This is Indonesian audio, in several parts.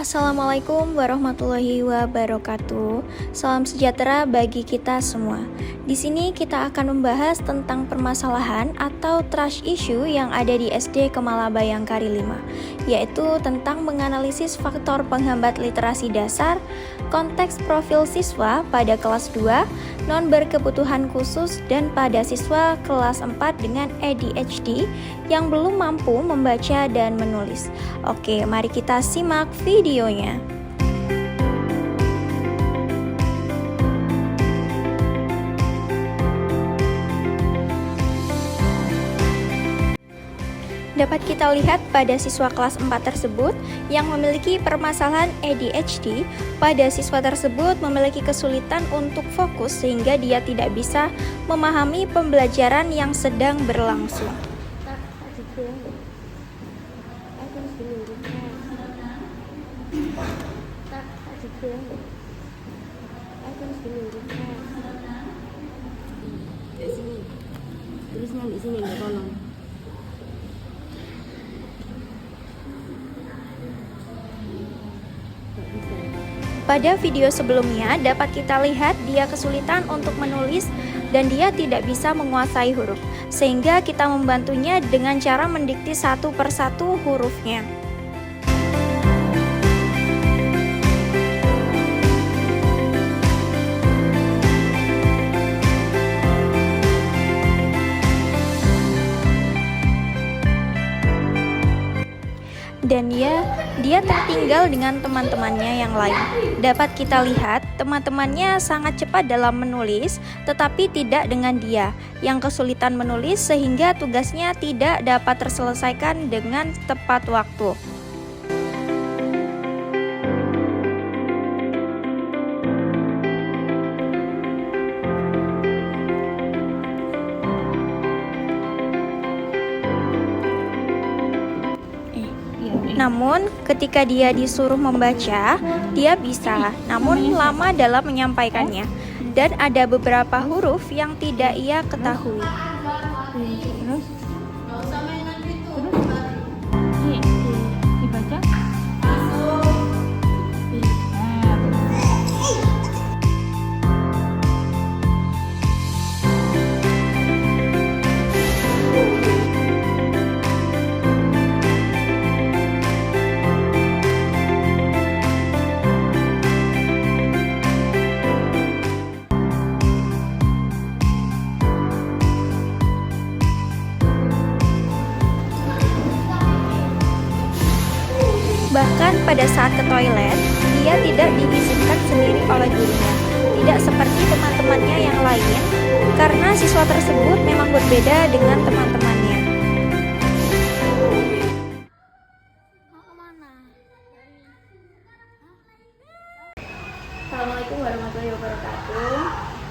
Assalamualaikum warahmatullahi wabarakatuh. Salam sejahtera bagi kita semua. Di sini kita akan membahas tentang permasalahan atau trust issue yang ada di SD Kemala Bayangkari 5, yaitu tentang menganalisis faktor penghambat literasi dasar, konteks profil siswa pada kelas 2, non berkebutuhan khusus, dan pada siswa kelas 4 dengan ADHD yang belum mampu membaca dan menulis. Oke, mari kita simak videonya. Dapat kita lihat pada siswa kelas 4 tersebut yang memiliki permasalahan ADHD, pada siswa tersebut memiliki kesulitan untuk fokus sehingga dia tidak bisa memahami pembelajaran yang sedang berlangsung. Di sini, tulisnya di sini nggak tolong. Pada video sebelumnya dapat kita lihat dia kesulitan untuk menulis dan dia tidak bisa menguasai huruf, sehingga kita membantunya dengan cara mendikti satu persatu hurufnya. Dan dia tertinggal dengan teman-temannya yang lain. Dapat kita lihat teman-temannya sangat cepat dalam menulis, tetapi tidak dengan dia yang kesulitan menulis sehingga tugasnya tidak dapat terselesaikan dengan tepat waktu. Namun, ketika dia disuruh membaca, dia bisa, namun lama dalam menyampaikannya. Dan ada beberapa huruf yang tidak ia ketahui. Dibaca. Bahkan pada saat ke toilet, dia tidak diizinkan sendiri oleh gurunya. Tidak seperti teman-temannya yang lain, karena siswa tersebut memang berbeda dengan teman-temannya. Assalamualaikum warahmatullahi wabarakatuh.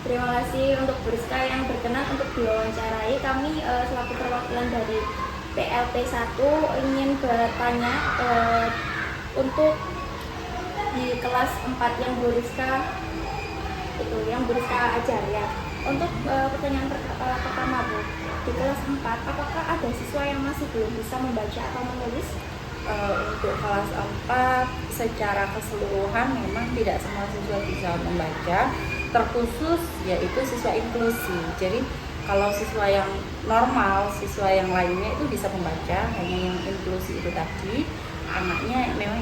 Terima kasih untuk Briska yang berkenan untuk diwawancarai. Kami selaku perwakilan dari PLT 1 ingin bertanya untuk di kelas 4 yang Briska ajar ya. Untuk pertanyaan pertama Bu, di kelas 4 apakah ada siswa yang masih belum bisa membaca atau menulis? Untuk kelas 4 secara keseluruhan memang tidak semua siswa bisa membaca, terkhusus yaitu siswa inklusi. Jadi kalau siswa yang normal, siswa yang lainnya itu bisa membaca, hanya yang inklusi itu tadi anaknya memang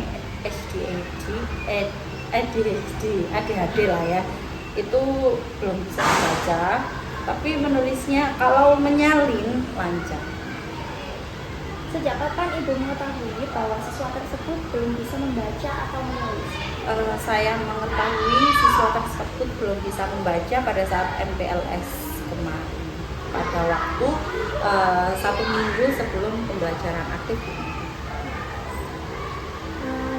ADHD lah ya, itu belum bisa membaca, tapi menulisnya kalau menyalin lancar. Sejak kapan Ibu mengetahui bahwa siswa tersebut belum bisa membaca atau menulis? Saya mengetahui siswa tersebut belum bisa membaca pada saat MPLS kemarin, pada waktu 1 minggu sebelum pembelajaran aktif.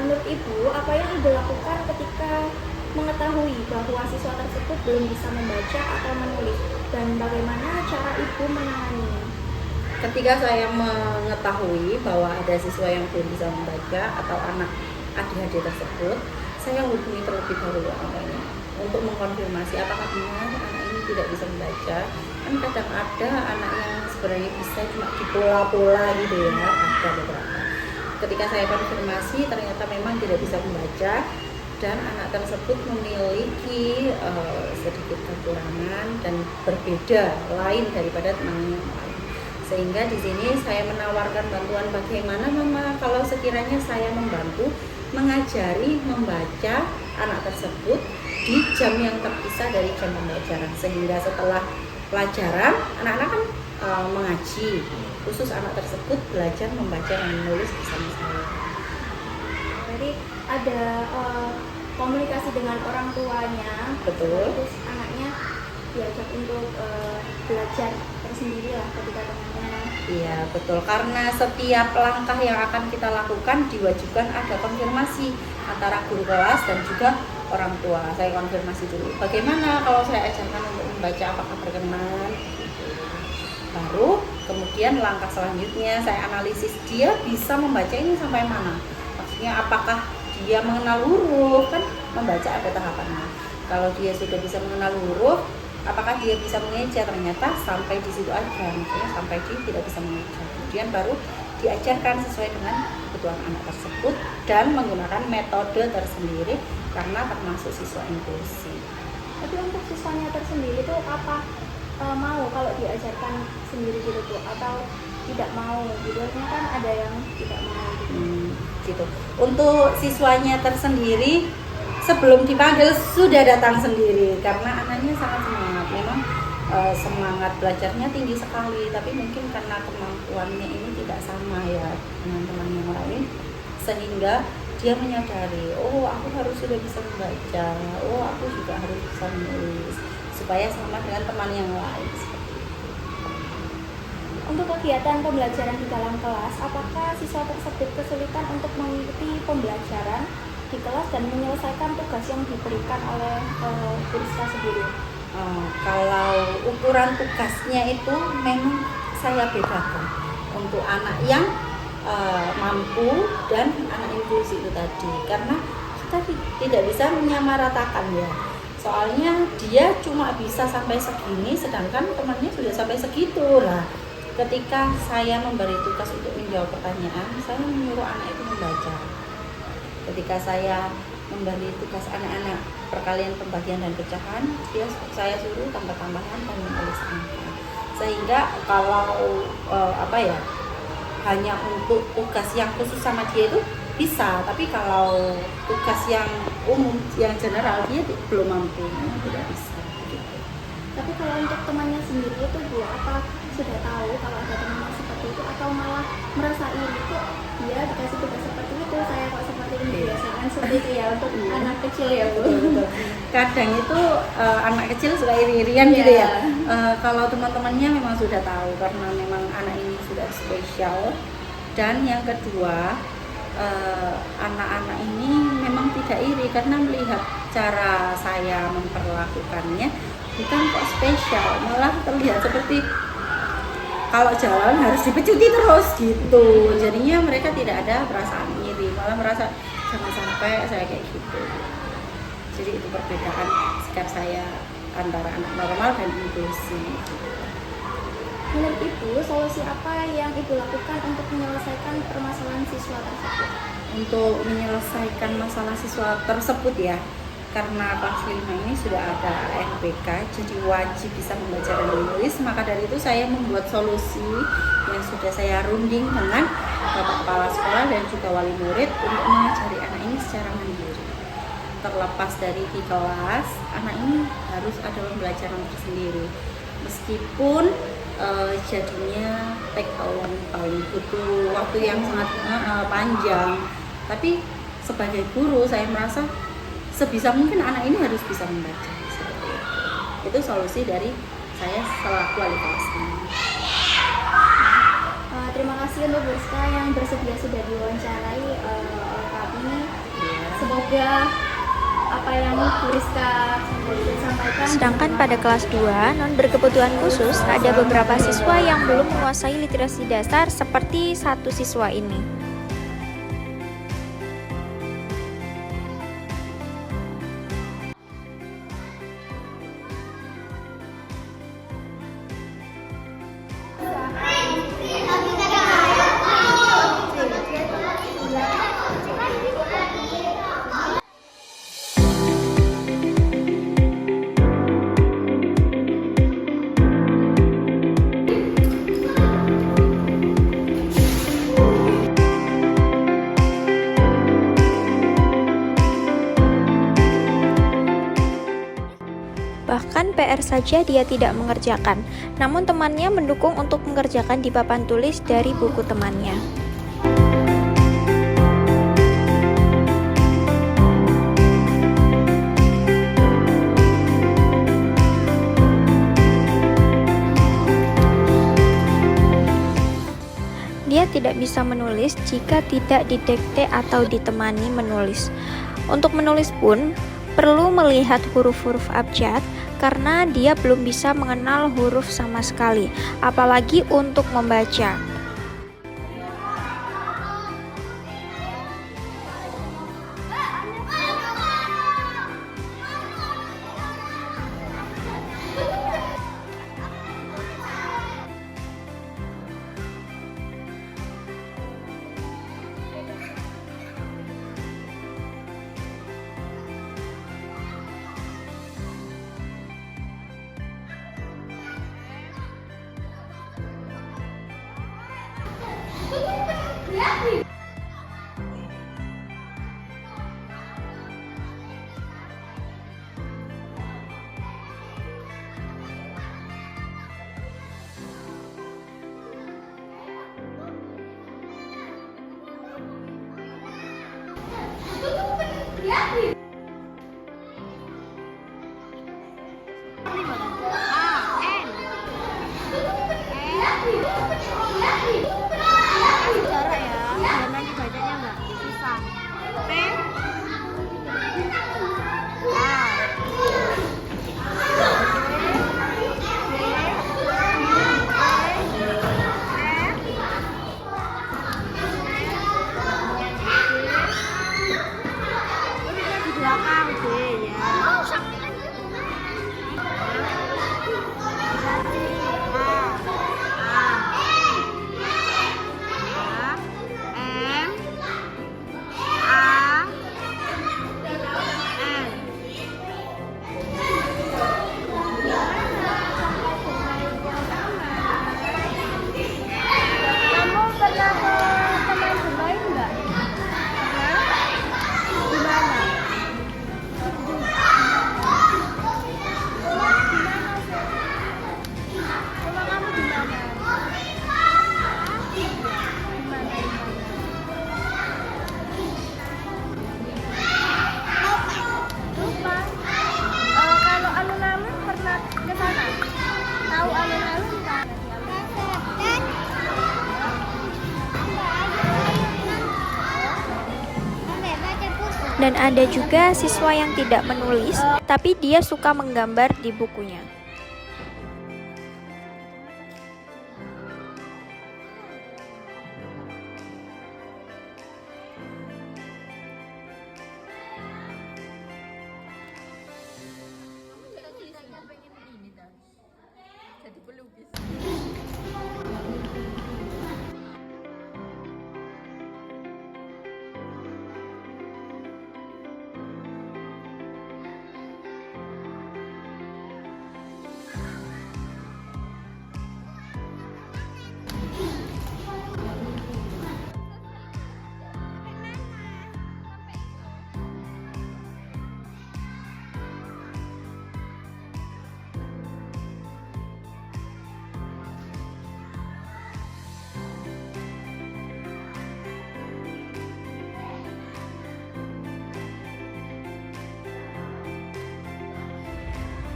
Menurut Ibu, apa yang Ibu lakukan ketika mengetahui bahwa siswa tersebut belum bisa membaca atau menulis, dan bagaimana cara Ibu menanganinya? Ketika saya mengetahui bahwa ada siswa yang belum bisa membaca atau anak ADHD tersebut, saya hubungi terlebih dahulu orangnya untuk mengkonfirmasi apakah benar anak ini tidak bisa membaca. Kan kadang ada anak yang sebenarnya bisa cuma di pola-pola gitu ya, ada beberapa. ketika saya konfirmasi ternyata memang tidak bisa membaca dan anak tersebut memiliki sedikit kekurangan dan berbeda lain daripada temannya yang lain. Sehingga di sini saya menawarkan bantuan bagaimana Mama kalau sekiranya saya membantu mengajari membaca anak tersebut di jam yang terpisah dari jam pembelajaran, sehingga setelah pelajaran anak-anak kan mengaji, khusus anak tersebut belajar membaca dan menulis bersama saya. Jadi ada komunikasi dengan orang tuanya, Betul. terus anaknya diajak untuk belajar tersendiri lah ketika temannya. Iya betul, karena setiap langkah yang akan kita lakukan diwajibkan ada konfirmasi antara guru kelas dan juga orang tua. Saya konfirmasi dulu, bagaimana kalau saya ajarkan untuk membaca, apakah berkenan? Baru kemudian langkah selanjutnya saya analisis dia bisa membaca ini sampai mana. Maksudnya apakah dia mengenal huruf, kan membaca ada tahapannya. Kalau dia sudah bisa mengenal huruf, apakah dia bisa mengeja? Ternyata sampai di situ aja, maksudnya sampai dia tidak bisa mengeja. Kemudian baru diajarkan sesuai dengan kebutuhan anak tersebut dan menggunakan metode tersendiri karena termasuk siswa inklusi. Tapi untuk siswanya tersendiri itu apa mau kalau diajarkan sendiri gitu tuh, atau tidak mau gitu? Kan ada yang tidak mau Gitu. Untuk siswanya tersendiri sebelum dipanggil sudah datang sendiri karena anaknya sangat semangat. Memang semangat belajarnya tinggi sekali, tapi mungkin karena kemampuannya ini tidak sama ya dengan teman yang lain, sehingga dia menyadari, oh aku harus sudah bisa membaca, oh aku juga harus bisa menulis supaya sama dengan teman yang lain. Untuk kegiatan pembelajaran di dalam kelas, apakah siswa tersebut kesulitan untuk mengikuti pembelajaran di kelas dan menyelesaikan tugas yang diberikan oleh Buriska sendiri? Kalau ukuran tugasnya itu memang saya bedakan untuk anak yang mampu dan anak inklusi itu tadi, karena kita tidak bisa menyamaratakan ya. Soalnya dia cuma bisa sampai segini, sedangkan temannya sudah sampai segitu lah. Ketika saya memberi tugas untuk menjawab pertanyaan, saya menyuruh anak itu membaca. Ketika saya memberi tugas anak-anak perkalian, pembagian dan pecahan, saya suruh tambah-tambahan dan menulis angka. Sehingga kalau hanya untuk tugas yang khusus sama dia itu bisa, tapi kalau tugas yang umum, yang general dia belum mampu, tidak bisa. Tapi kalau untuk temannya sendiri itu Bu, apa sudah tahu kalau ada temannya seperti itu, atau malah merasa iri kok dia dikasih tugas seperti itu, saya kok seperti ini? Biasanya seperti itu ya untuk anak kecil ya Bu. Kadang itu anak kecil suka iri-irian gitu ya. Kalau teman-temannya memang sudah tahu karena memang anak ini sudah spesial. Dan yang kedua, anak-anak ini memang tidak iri karena melihat cara saya memperlakukannya bukan kok spesial, malah terlihat seperti kalau jalan harus dipecuti terus gitu. Jadinya mereka tidak ada perasaan iri, malah merasa jangan sampai saya kayak gitu. Jadi itu perbedaan sikap saya antara anak normal dan inklusi. Menurut Ibu, solusi apa yang Ibu lakukan untuk menyelesaikan permasalahan siswa tersebut? Untuk menyelesaikan masalah siswa tersebut ya, karena kelas 5 ini sudah ada NPK, jadi wajib bisa membaca dan menulis. Maka dari itu saya membuat solusi yang sudah saya runding dengan Bapak Kepala Sekolah dan juga wali murid untuk mengajari anak ini secara mandiri. Terlepas dari di kelas, anak ini harus ada pembelajaran tersendiri. Meskipun jadinya take a long time, butuh waktu yang sangat panjang, tapi sebagai guru saya merasa sebisa mungkin anak ini harus bisa membaca. Itu solusi dari saya selaku wali kelas ini. Terima kasih untuk Buriska yang bersedia sudah diwawancarai oleh kami. Semoga apa yang Buriska sampaikan. Sedangkan pada kelas 2 non berkebutuhan khusus ada beberapa siswa yang belum menguasai literasi dasar seperti satu siswa ini. PR saja dia tidak mengerjakan, namun temannya mendukung untuk mengerjakan di papan tulis dari buku temannya. Dia tidak bisa menulis jika tidak didikte atau ditemani menulis. Untuk menulis pun perlu melihat huruf-huruf abjad karena dia belum bisa mengenal huruf sama sekali, apalagi untuk membaca. Dan ada juga siswa yang tidak menulis, tapi dia suka menggambar di bukunya.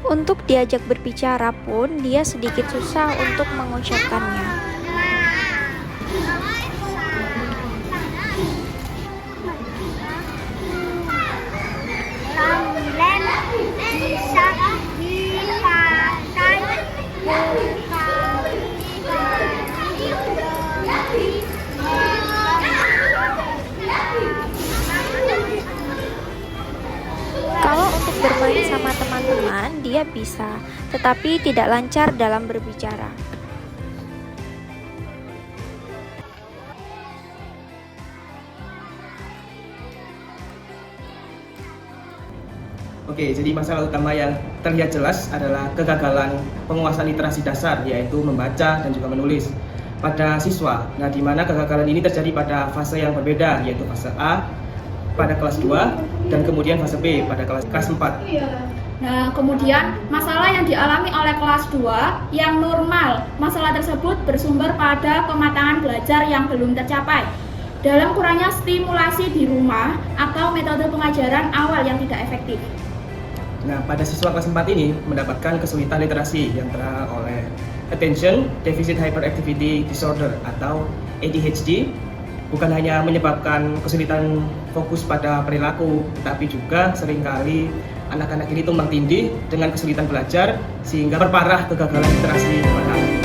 Untuk diajak berbicara pun dia sedikit susah untuk mengucapkannya. Kalau untuk bermain sama teman-teman, dia bisa, tetapi tidak lancar dalam berbicara. Oke, jadi masalah utama yang terlihat jelas adalah kegagalan penguasaan literasi dasar, yaitu membaca dan juga menulis pada siswa. Nah, di mana kegagalan ini terjadi pada fase yang berbeda, yaitu fase A pada kelas 2 dan kemudian fase B pada kelas 4. Nah, kemudian masalah yang dialami oleh kelas 2 yang normal. Masalah tersebut bersumber pada kematangan belajar yang belum tercapai. Dalam kurangnya stimulasi di rumah atau metode pengajaran awal yang tidak efektif. Nah, pada siswa kelas 4 ini mendapatkan kesulitan literasi yang terang oleh Attention Deficit Hyperactivity Disorder atau ADHD, bukan hanya menyebabkan kesulitan fokus pada perilaku, tetapi juga seringkali anak-anak ini tumbang tindih dengan kesulitan belajar sehingga berparah kegagalan literasi pada anak.